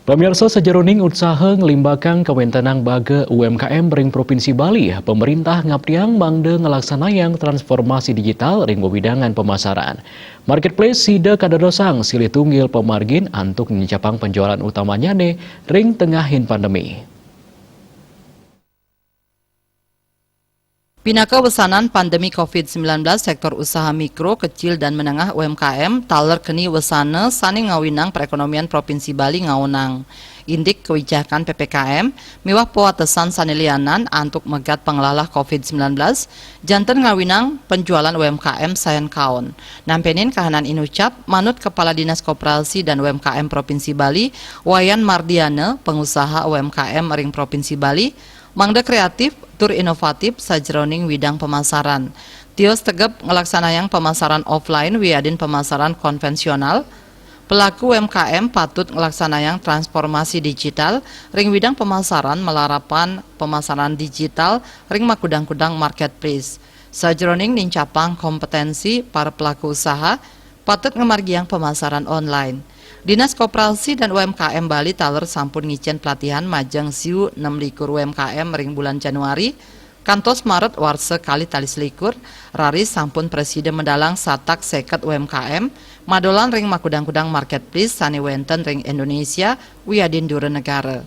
Pemirsa sajeroning usaha ngelimbakang kawentanang baga UMKM ring Provinsi Bali, pemerintah ngaptiang mangde ngelaksanayang transformasi digital ring wewidangan pemasaran. Marketplace sida kadadosang silih tunggil pemargin antuk mencapang penjualan utamanya ne ring tengahin pandemi. Pinaka wesanan pandemi COVID-19 sektor usaha mikro, kecil, dan menengah UMKM taler keni wesana sani ngawinang perekonomian Provinsi Bali ngaunang. Indik kebijakan PPKM, miwah pewatesan sanilianan antuk megat pengelalah COVID-19, janten ngawinang penjualan UMKM sayan kaon. Nampenin kahanan inucap, manut Kepala Dinas Koperasi dan UMKM Provinsi Bali, Wayan Mardiana, pengusaha UMKM ring Provinsi Bali, mangda kreatif, tur inovatif sajeroning widang pemasaran. Tios tegep ngelaksanayang pemasaran offline wiadin pemasaran konvensional. Pelaku UMKM patut ngelaksanayang transformasi digital ring widang pemasaran melarapan pemasaran digital ring makudang-kudang marketplace. Sajeroning nincapang kompetensi para pelaku usaha patut ngemargiang pemasaran online. Dinas Koperasi dan UMKM Bali taler sampun ngicen pelatihan majang siu 6 likur UMKM ring bulan Januari, kantos Maret warse kali talis likur, raris sampun Presiden mendalang satak seket UMKM, madolan ring makudang-kudang marketplace sani wenten ring Indonesia, wiadin dure negara.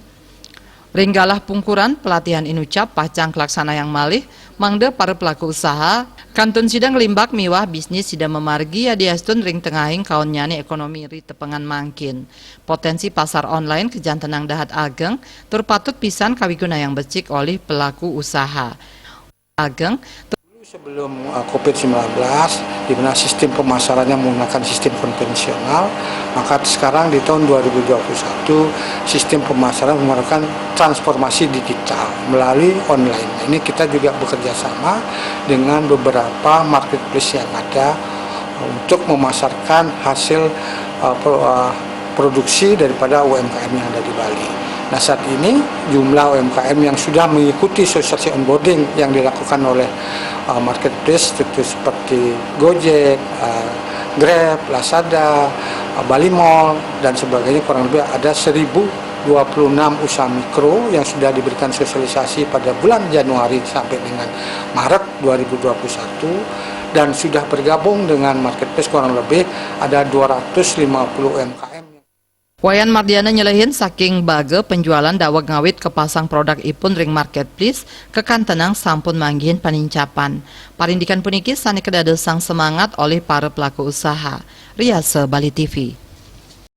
Ringgalah pungkuran pelatihan inucap pacang kelaksana yang malih, mangde para pelaku usaha, kantun sidang limbak miwah bisnis sidang memargi adiastun ring tengahing kaon nyani ekonomi ri tepengan mangkin. Potensi pasar online kejantenang dahat ageng, turpatut pisan kawiguna yang becik oleh pelaku usaha. Ageng, sebelum COVID-19, di mana sistem pemasarannya menggunakan sistem konvensional, maka sekarang di tahun 2021 sistem pemasaran menggunakan transformasi digital melalui online. Ini kita juga bekerja sama dengan beberapa marketplace yang ada untuk memasarkan hasil produksi daripada UMKM yang ada di Bali. Nah, saat ini jumlah UMKM yang sudah mengikuti sosialisasi onboarding yang dilakukan oleh marketplace seperti Gojek, Grab, Lazada, Bali Mall, dan sebagainya, kurang lebih ada 1026 usaha mikro yang sudah diberikan sosialisasi pada bulan Januari sampai dengan Maret 2021 dan sudah bergabung dengan marketplace kurang lebih ada 250 UMKM. Wayan Mardiana nyelehin saking baga penjualan dawag ngawit kepasang produk ipun ring marketplace kekantenang sampun manggihin panincapan. Parindikan puniki sani kedadesang semangat oleh para pelaku usaha. Riase Bali TV.